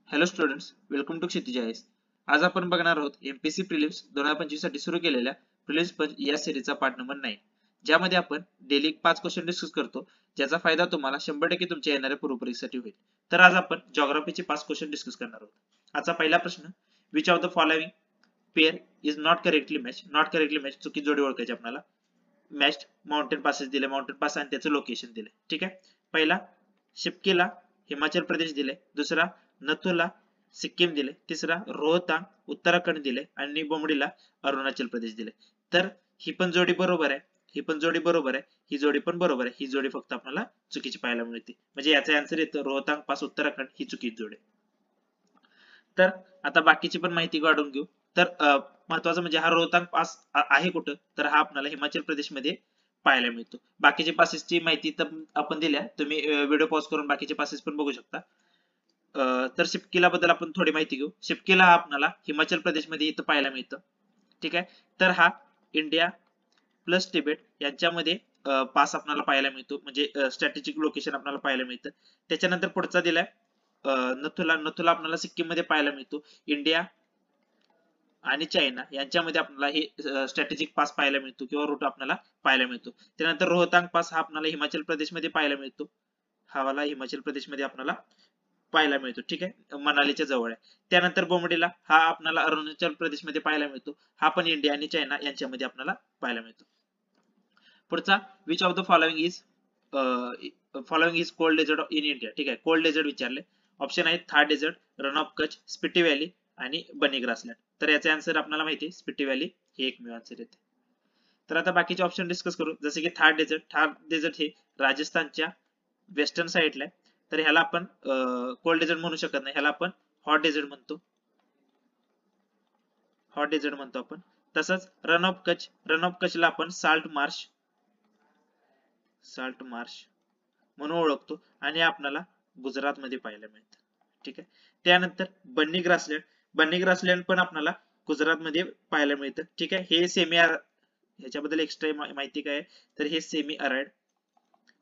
Hello students, welcome to Kshitij IAS. आज आपण बघणार आहोत एमपीएससी प्रिलिम्स 2025 साठी सुरू केलेल्या प्रिलिम्स पंच या सिरीजचा पार्ट नंबर 9, ज्यामध्ये आपण डेली 5 क्वेश्चन डिस्कस करतो, ज्याचा फायदा तुम्हाला 100% तुमच्या येणाऱ्या पूर्व परीक्षेसाठी होईल. तर आज आपण जिओग्राफीचे 5 क्वेश्चन डिस्कस करणार आहोत. आजचा पहिला प्रश्न, which of the following pair is not correctly match. Not correctly match, चुकी जोडी ओळखायची आपल्याला. मॅच्ड माउंटेन पासेस दिले, माउंटेन पास आणि त्याचं लोकेशन दिले. ठीक आहे. पहिला शिपकीला हिमाचल प्रदेश दिले, दुसरा नथुला सिक्कीम दिले, तिसरा रोहतांग उत्तराखंड दिले आणि बोमडीला अरुणाचल प्रदेश दिले. तर ही पण जोडी बरोबर आहे, ही पण जोडी बरोबर आहे, ही जोडी पण बरोबर आहे. ही जोडी फक्त आपल्याला चुकीची पाहायला मिळते. म्हणजे याचा आन्सर येतो रोहतांग पास उत्तराखंड ही चुकीची जोडी. तर आता बाकीची पण माहिती काढून घेऊ. तर महत्वाचं म्हणजे हा रोहतांग पास आहे कुठं, तर हा आपल्याला हिमाचल प्रदेश मध्ये पाहायला मिळतो. बाकीचे पासेसची माहिती तर आपण दिल्या, तुम्ही व्हिडिओ पॉज करून बाकीचे पासेस पण बघू शकता. तर शिपकीला बद्दल आपण थोडी माहिती घेऊ. शिपकीला हा आपल्याला हिमाचल प्रदेश मध्ये इथं पाहायला मिळतं. ठीक आहे. तर हा इंडिया प्लस तिबेट यांच्यामध्ये पास आपल्याला पाहायला मिळतो, म्हणजे स्ट्रॅटेजिक लोकेशन आपल्याला पाहायला मिळतं. त्याच्यानंतर पुढचा दिलाय नथुला. नथुला आपल्याला सिक्कीम मध्ये पाहायला मिळतो. इंडिया आणि चायना यांच्यामध्ये आपल्याला हे स्ट्रॅटेजिक पास पाहायला मिळतो किंवा रूट आपल्याला पाहायला मिळतो. त्यानंतर रोहतांग पास हा आपल्याला हिमाचल प्रदेश मध्ये पाहायला मिळतो. हा वाला हिमाचल प्रदेश मध्ये आपल्याला पाहायला मिळतो. ठीक आहे, मनालीच्या जवळ आहे. त्यानंतर बोमडीला हा आपल्याला अरुणाचल प्रदेश मध्ये पाहायला मिळतो. हा पण इंडिया आणि चायना यांच्यामध्ये आपल्याला पाहायला मिळतो. पुढचा, which of the following is cold desert in India. ठीक आहे, कोल्ड डेझर्ट विचारले. ऑप्शन आहेत Thar desert, Rann of Kutch, Spiti valley आणि बनी ग्रासलँड. तर याचे आन्सर आपल्याला माहिती आहे, स्पिटी व्हॅली हे एकमेव आन्सर येते. तर आता बाकीचे ऑप्शन डिस्कस करू. जसे की थार डेझर्ट. थार डेझर्ट हे राजस्थानच्या वेस्टर्न साइडला आहे. तर ह्याला आपण कोल्ड डेझर्ट म्हणू शकत नाही, ह्याला आपण हॉट डेझर्ट म्हणतो. हॉट डेझर्ट म्हणतो आपण. तसंच रन ऑफ कच्छ, रन ऑफ कच्छला आपण साल्ट मार्श म्हणून ओळखतो आणि आपल्याला गुजरात मध्ये पाहायला मिळतं. ठीक आहे. त्यानंतर बन्नी ग्रासलँड. बन्नी ग्रासलँड पण आपल्याला गुजरात मध्ये पाहायला मिळतं. ठीक आहे. हे सेमी, ह्याच्याबद्दल एक्स्ट्रा माहिती काय आहे, तर हे सेमी अराइड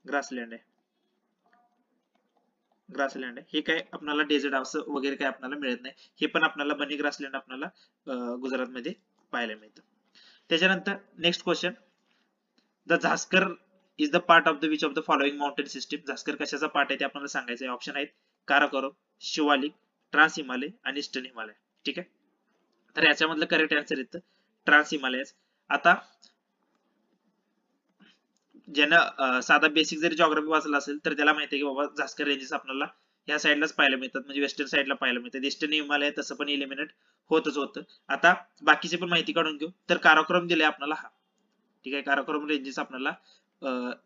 ग्रासलँड आहे. ग्रासलँड आहे. हे काय आपल्याला डेझर्ट असं वगैरे काय आपल्याला मिळत नाही. हे पण आपल्याला बनी ग्रासलँड आपल्याला गुजरात मध्ये पाहायला मिळतं. त्याच्यानंतर next question, the Zanskar is the part of the which of the following mountain system. Zanskar कशाचा पार्ट आहे ते आपल्याला सांगायचं आहे. ऑप्शन आहेत काराकोरम, शिवालिक, ट्रान्स हिमालय आणि ईस्टर्न हिमालय. ठीक आहे. तर याच्यामधलं करेक्ट आन्सर येतं ट्रान्स हिमालयस. आता ज्यानं साधा बेसिक जरी जिओग्राफी वाचला असेल तर त्याला माहिती आहे की बाबा झास्कर रेंजेस आपल्याला या साइडलाच पाहायला मिळतात, म्हणजे वेस्टर्न साइडला पाहायला मिळतात. ईस्टर्न हिमालय तसं पण इलिमिनेट होतच होतं. आता बाकीची पण माहिती काढून घेऊ. तर काराकोरम दिले आपल्याला हा. ठीक आहे. काराकोरम रेंजेस आपल्याला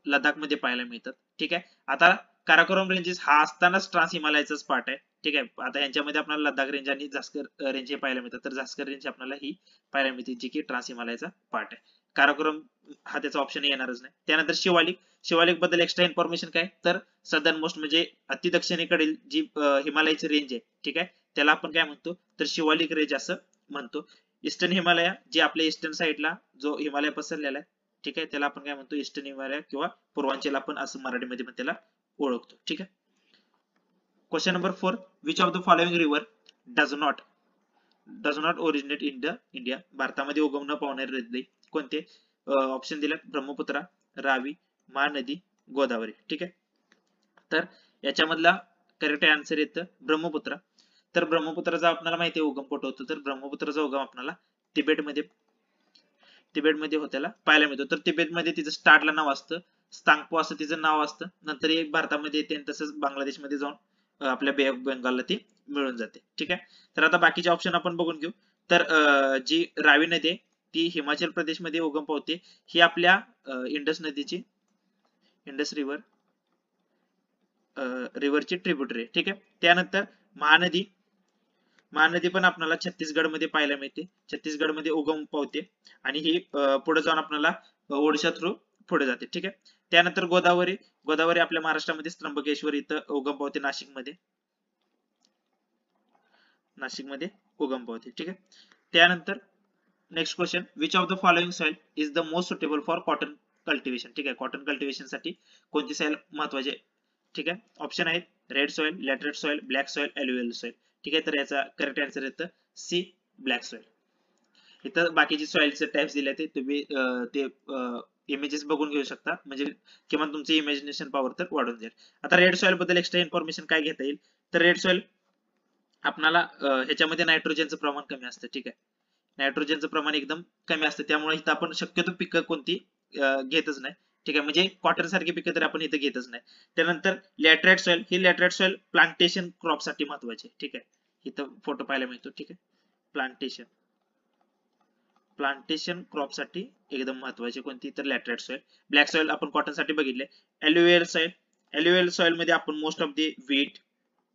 लडाख मध्ये पाहायला मिळतात. ठीक आहे. आता काराकोरम रेंजेस हा असतानाच ट्रान्स हिमालयाचाच पार्ट आहे. ठीक आहे. आता यांच्यामध्ये आपल्याला लडाख रेंज आणि झास्कर रेंज हे पाहायला मिळतात. तर झास्कर रेंज आपल्याला ही पाहायला मिळते, जी की ट्रान्स हिमालयाचा पार्ट आहे. काराकोरम हा त्याचा ऑप्शन येणारच नाही. त्यानंतर शिवालिक. शिवालिक बद्दल एक्स्ट्रा इन्फॉर्मेशन काय, तर सदर्न मोस्ट म्हणजे अति दक्षिणेकडील जी हिमालयाची रेंज आहे, ठीक आहे, त्याला आपण काय म्हणतो, तर शिवालिक रेंज असं म्हणतो. ईस्टर्न हिमालय जे आपल्या ईस्टर्न साइडला जो हिमालय पसरलेला आहे, ठीक आहे, त्याला आपण काय म्हणतो, ईस्टर्न हिमालय किंवा पूर्वांचल आपण असं मराठीमध्ये पण त्याला ओळखतो. ठीक आहे. Question number 4, which of the following river does not originate in the India. भारतामध्ये उगम न पावणारे नदी कोणते. ऑप्शन दिले ब्रह्मपुत्रा, रावी, महानदी, गोदावरी. ठीक आहे. तर याच्यामधला करेक्ट आन्सर येतं ब्रह्मपुत्रा. तर ब्रह्मपुत्राचा आपल्याला माहिती आहे उगम कुठं होतो, तर ब्रह्मपुत्राचा उगम आपल्याला तिबेटमध्ये होत्याला पाहायला मिळतो. तर तिबेटमध्ये तिचं स्टार्टला नाव असतं स्थांगपो असं तिचं नाव असतं. नंतर एक भारतामध्ये येते आणि तसंच बांगलादेशमध्ये जाऊन आपल्या बे ऑफ बंगालला ती मिळून जाते. ठीक आहे. तर आता बाकीचे ऑप्शन आपण बघून घेऊ. तर जी रावी नदी आहे ती हिमाचल प्रदेशमध्ये उगम पावते. ही आपल्या इंडस नदीची, इंडस रिव्हरची ट्रिब्युटरी. ठीक आहे. त्यानंतर महानदी पण आपल्याला छत्तीसगड मध्ये पाहायला मिळते. छत्तीसगड मध्ये उगम पावते आणि ही पुढे जाऊन आपल्याला ओडिशा थ्रू पुढे जाते. ठीक आहे. त्यानंतर गोदावरी आपल्या महाराष्ट्रामध्ये त्र्यंबकेश्वर इथं उगम पावते, नाशिकमध्ये उगम पावते. ठीक आहे. त्यानंतर next question, which of the following soil is the most suitable for cotton cultivation. ठीक आहे. कॉटन कल्टिवेशन साठी कोणती सॉइल महत्वाची आहे. ठीक आहे. ऑप्शन आहेत red soil, laterite soil, black soil, alluvial soil. ठीक आहे. तर याचा करेक्ट आन्सर येतं सी, ब्लॅक सॉइल. इथं बाकीचे सॉइलचे टाइप्स दिले ते तुम्ही ते इमेजेस बघून घेऊ शकता, म्हणजे किमान तुमची इमॅजिनेशन पॉवर तर वाढून जाईल. आता रेड सॉइल बद्दल एक्स्ट्रा इन्फॉर्मेशन काय घेता येईल, तर रेड सॉइल आपल्याला ह्याच्यामध्ये नायट्रोजनचं प्रमाण कमी असतं. ठीक आहे, नायट्रोजनचं प्रमाण एकदम कमी असतं, त्यामुळे इथं आपण शक्यतो पिकं कोणती घेतच नाही. ठीक आहे, म्हणजे कॉटन सारखी पिकं तर आपण इथं घेतच नाही. त्यानंतर लॅटराइट सॉइल, ही लॅटराइट सॉइल प्लांटेशन क्रॉप साठी महत्वाची. ठीक आहे, इथं फोटो पाहायला मिळतो. ठीक आहे, प्लांटेशन प्लांटेशन क्रॉप साठी एकदम महत्वाची कोणती, तर लॅटराइट सॉइल. ब्लॅक सॉइल आपण कॉटन साठी बघितले. एल्युवियल सॉइल, एल्युवियल सॉइल मध्ये आपण मोस्ट ऑफ दी व्हीट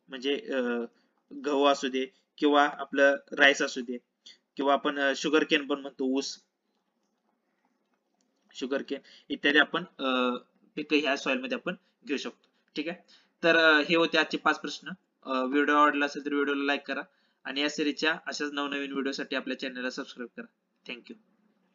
म्हणजे गहू असू दे किंवा आपलं राईस असू दे किंवा आपण शुगर केन पण म्हणतो, ऊस, शुगर केन इत्यादी आपण पिकं ह्या सॉइल मध्ये आपण घेऊ शकतो. ठीक आहे, तर हे होते आजचे 5 प्रश्न. व्हिडिओ आवडला असेल तर व्हिडिओला लाईक करा आणि या सिरीजच्या अशाच नवनवीन व्हिडिओसाठी आपल्या चॅनलला सबस्क्राईब करा. थँक्यू.